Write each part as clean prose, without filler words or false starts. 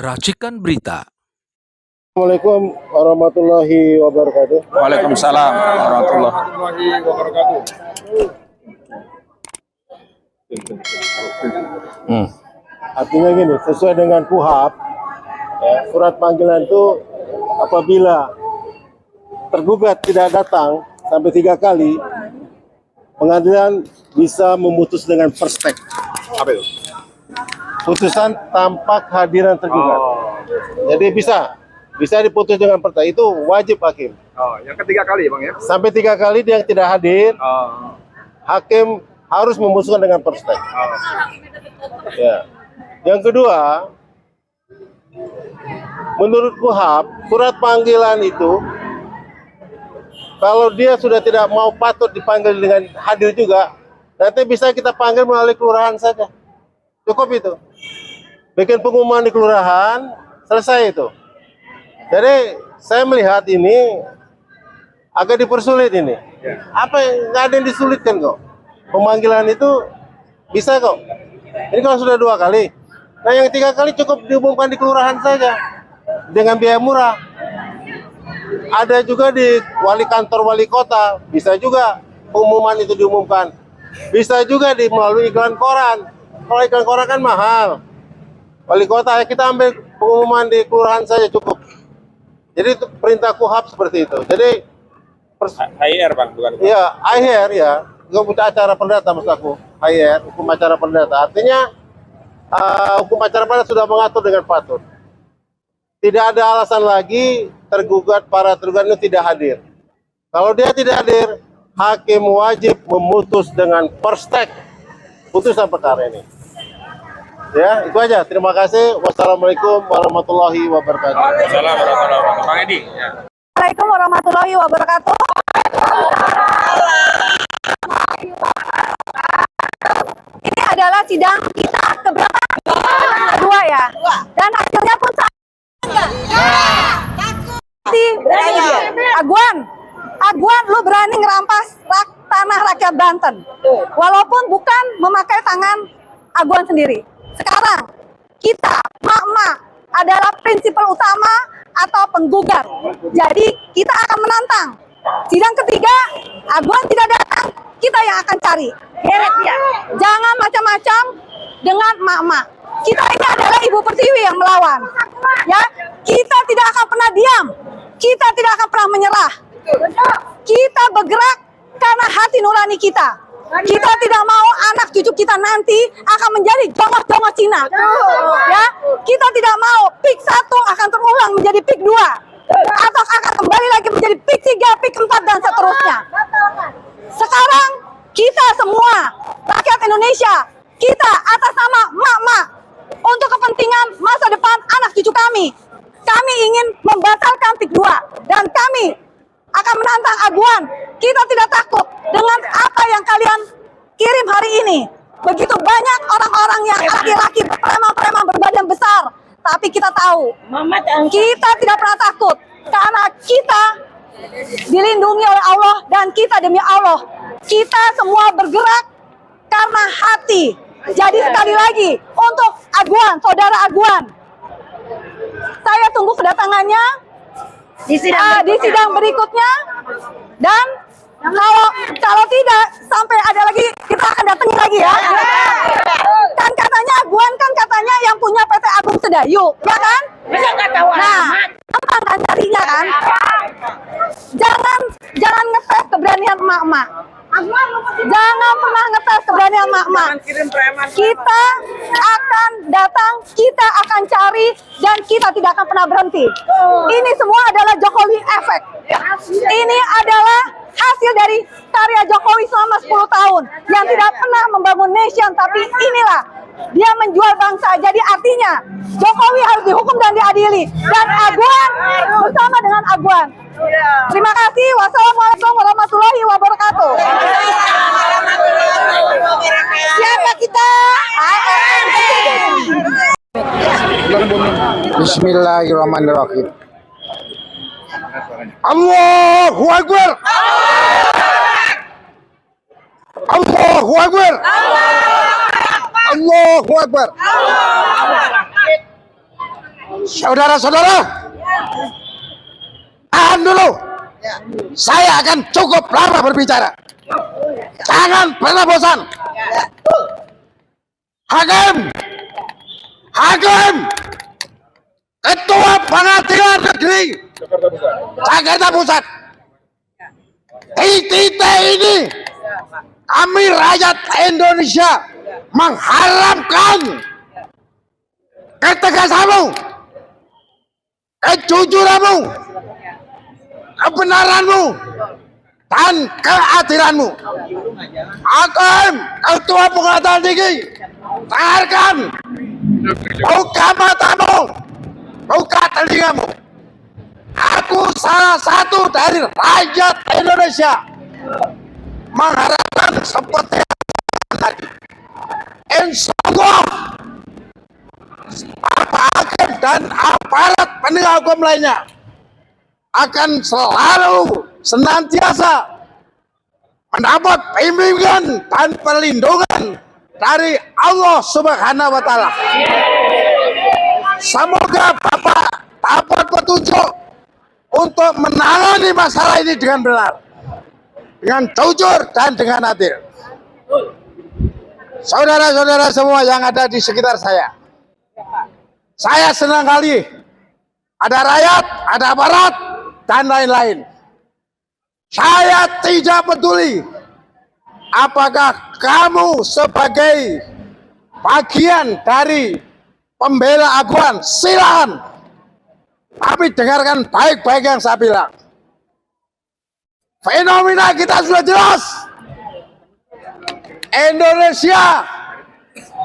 Racikan Berita. Assalamualaikum warahmatullahi wabarakatuh. Waalaikumsalam warahmatullahi wabarakatuh. Artinya gini, sesuai dengan KUHP, ya, surat panggilan itu apabila tergugat tidak datang sampai 3 kali, pengadilan bisa memutus dengan perstek. Apa itu? Putusan tanpa kehadiran tergugat. Jadi bisa diputus dengan perstek, itu wajib hakim. Oh, yang ketiga kali bang ya? Sampai 3 kali dia tidak hadir, hakim harus memutuskan dengan perstek. Ya. Yang kedua, menurut KUHP, surat panggilan itu kalau dia sudah tidak mau patut dipanggil dengan hadir juga, nanti bisa kita panggil melalui kelurahan saja. Cukup itu. Bikin pengumuman di kelurahan, selesai itu. Jadi saya melihat ini agak dipersulit ini. Apa nggak ada yang disulitkan kok. Pemanggilan itu bisa kok. Ini kalau sudah 2 kali. Nah yang 3 kali cukup diumumkan di kelurahan saja dengan biaya murah. Ada juga di kantor wali kota, bisa juga pengumuman itu diumumkan. Bisa juga melalui iklan koran. Kalau iklan koran kan mahal. Wali kota, ya kita ambil pengumuman di kelurahan saja cukup. Jadi itu perintah KUHP seperti itu. Jadi HIR bang, bukan? iya, HIR ya. Hukum acara perdata maksud aku. HIR, hukum acara perdata. Artinya hukum acara perdata sudah mengatur dengan patut. Tidak ada alasan lagi para tergugat itu tidak hadir. Kalau dia tidak hadir, hakim wajib memutus dengan perstek putusan perkara ini. Ya, itu aja. Terima kasih. Wassalamualaikum warahmatullahi wabarakatuh. Waalaikumsalam warahmatullahi wabarakatuh. Bang Edi. Ya. Assalamualaikum warahmatullahi wabarakatuh. Ini adalah sidang kita keberapa? Kedua ya. Dan hasilnya pun Aguan, lu berani ngerampas tanah rakyat Banten. Walaupun bukan memakai tangan Aguan sendiri. Sekarang kita, mak-mak, adalah prinsipal utama atau penggugat. Jadi kita akan menantang. Sidang ketiga, Aguan tidak datang, kita yang akan cari. Jangan macam-macam dengan mak-mak. Kita ini adalah Ibu Pertiwi yang melawan. Ya, kita tidak akan pernah diam. Kita tidak akan pernah menyerah. Kita bergerak karena hati nurani kita. Kita tidak mau anak cucu kita nanti akan menjadi jongos-jongos Cina. Ya, kita tidak mau PIK 1 akan terulang menjadi PIK 2 atau akan kembali lagi menjadi PIK 3, PIK 4 dan seterusnya. Sekarang kita semua rakyat Indonesia, kita atas nama mak-mak untuk kepentingan masa depan anak cucu kami ingin membatalkan PIK 2 dan kami akan menantang Aguan. Kita tidak takut dengan apa yang kalian kirim hari ini. Begitu banyak orang-orang yang laki-laki preman-preman berbadan besar. Tapi kita tahu, kita tidak pernah takut. Karena kita dilindungi oleh Allah dan kita demi Allah. Kita semua bergerak karena hati. Jadi sekali lagi, untuk Aguan, saudara Aguan, saya tunggu kedatangannya di sidang berikutnya. Dan kalau tidak sampai ada lagi, kita akan datangi lagi ya. Kan katanya Aguan yang punya PT Agung Sedayu, ya kan? Nah, gampang kan carinya kan? Jangan ngetes keberanian emak-emak. Jangan pernah ngetes keberanian emak-emak. Kita akan datang, kita akan cari, dan kita tidak akan pernah berhenti. Ini semua adalah Jokowi efek. Ini adalah hasil dari karya Jokowi selama 10 tahun yang tidak pernah membangun nation, tapi inilah dia menjual bangsa. Jadi artinya Jokowi harus dihukum dan diadili, dan Aguan bersama dengan Aguan. Terima kasih. Wassalamualaikum warahmatullahi wabarakatuh. Siapa kita? Bismillahirrahmanirrahim. Allahu Akbar. Allahu Akbar. Allahu Akbar. Saudara-saudara, tahan dulu. Saya akan cukup lama berbicara. Jangan pernah bosan. Hakim, Ketua Pengadilan Negeri Jakarta Pusat. Di titik ini, kami rakyat Indonesia mengharapkan ketegasanmu, kejujuranmu, kebenaranmu, dan keadilanmu. Hakim, Ketua Pengadilan Tinggi, dengarkan, buka matamu, buka telingamu. Aku salah satu dari rakyat Indonesia mengharapkan seperti tadi. Insya Allah, hakim dan aparat penegak hukum lainnya akan selalu senantiasa mendapat bimbingan dan perlindungan dari Allah Subhanahu wa Ta'ala. Semoga Bapak dapat petunjuk untuk menangani masalah ini dengan benar, dengan jujur dan dengan adil. Saudara-saudara semua yang ada di sekitar saya senang kali ada rakyat, ada aparat, dan lain-lain. Saya tidak peduli apakah kamu sebagai bagian dari pembela aguan, silakan. Tapi dengarkan baik-baik yang saya bilang. Fenomena kita sudah jelas. Indonesia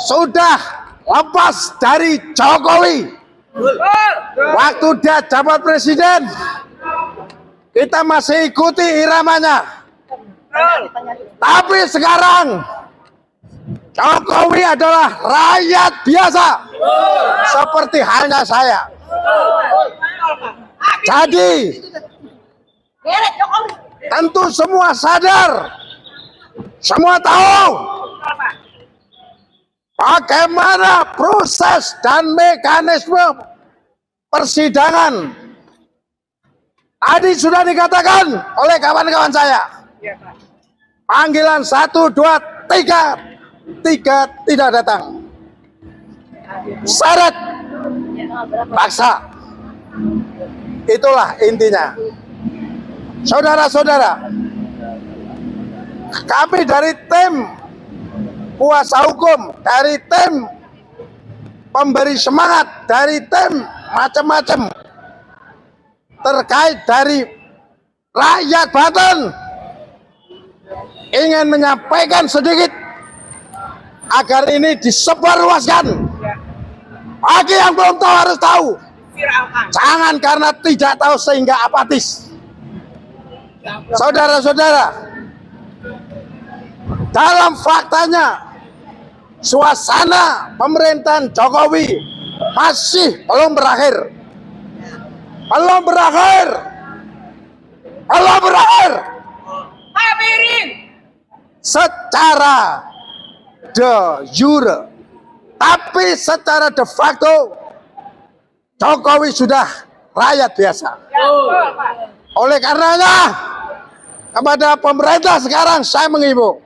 sudah lepas dari Jokowi. Waktu dia jabat presiden, kita masih ikuti iramanya. Tapi sekarang Jokowi adalah rakyat biasa, seperti halnya saya. Jadi tentu semua sadar, semua tahu bagaimana proses dan mekanisme persidangan. Tadi sudah dikatakan oleh kawan-kawan saya, panggilan 1, 2, 3 tidak datang. Syarat paksa. Itulah intinya. Saudara-saudara, kami dari tim kuasa hukum, dari tim pemberi semangat, dari tim macam-macam terkait dari rakyat Banten, ingin menyampaikan sedikit agar ini disebarluaskan. Bagi yang belum tahu harus tahu. Jangan karena tidak tahu sehingga apatis. Saudara-saudara, dalam faktanya suasana pemerintahan Jokowi masih belum berakhir. Belum berakhir. Secara de jure, tapi secara de facto Jokowi sudah rakyat biasa. Oleh karenanya, kepada pemerintah sekarang saya menghimbau,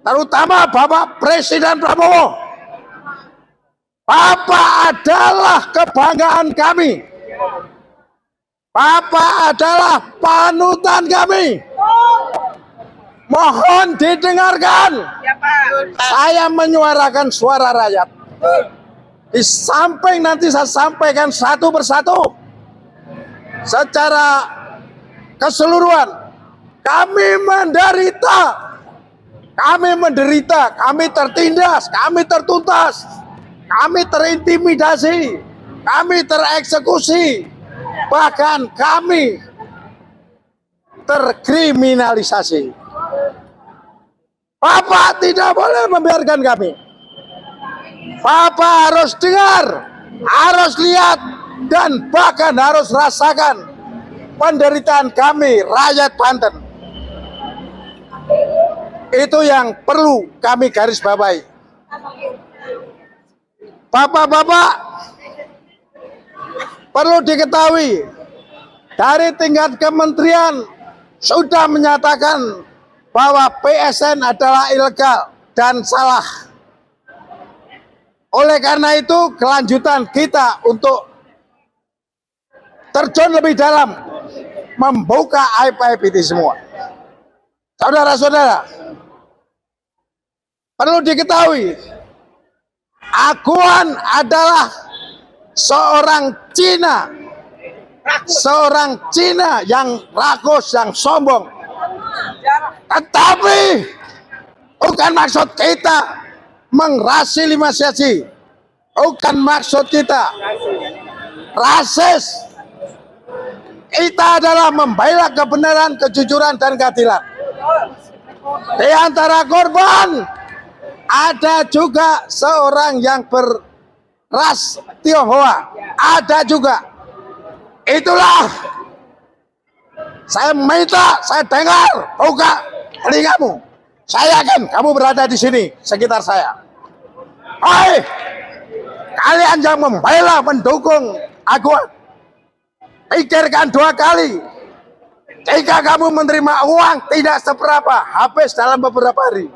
terutama Bapak Presiden Prabowo, Bapak adalah kebanggaan kami. Bapak adalah panutan kami. Mohon didengarkan. Saya menyuarakan suara rakyat. Di samping nanti saya sampaikan satu persatu secara keseluruhan. Kami menderita, kami tertindas, kami tertuntas, kami terintimidasi, kami tereksekusi, bahkan kami terkriminalisasi. Bapak tidak boleh membiarkan kami. Bapak harus dengar, harus lihat, dan bahkan harus rasakan penderitaan kami, rakyat Banten. Itu yang perlu kami garis bawahi. Bapak-bapak, perlu diketahui dari tingkat kementerian sudah menyatakan bahwa PSN adalah ilegal dan salah. Oleh karena itu, kelanjutan kita untuk terjun lebih dalam membuka aib-aib itu semua. Saudara-saudara, perlu diketahui, Aguan adalah seorang Cina yang rakus, yang sombong. Tetapi bukan maksud kita mengrasilisasi, bukan maksud kita rasis. Kita adalah membela kebenaran, kejujuran, dan keadilan. Di antara korban ada juga seorang yang berras Tionghoa, ada juga. Itulah saya minta, saya dengar, buka telingamu. Saya yakin kamu berada di sini, sekitar saya. Hai, kalian yang membela, mendukung Aguan, pikirkan 2 kali. Jika kamu menerima uang tidak seberapa, habis dalam beberapa hari.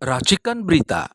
Racikan Berita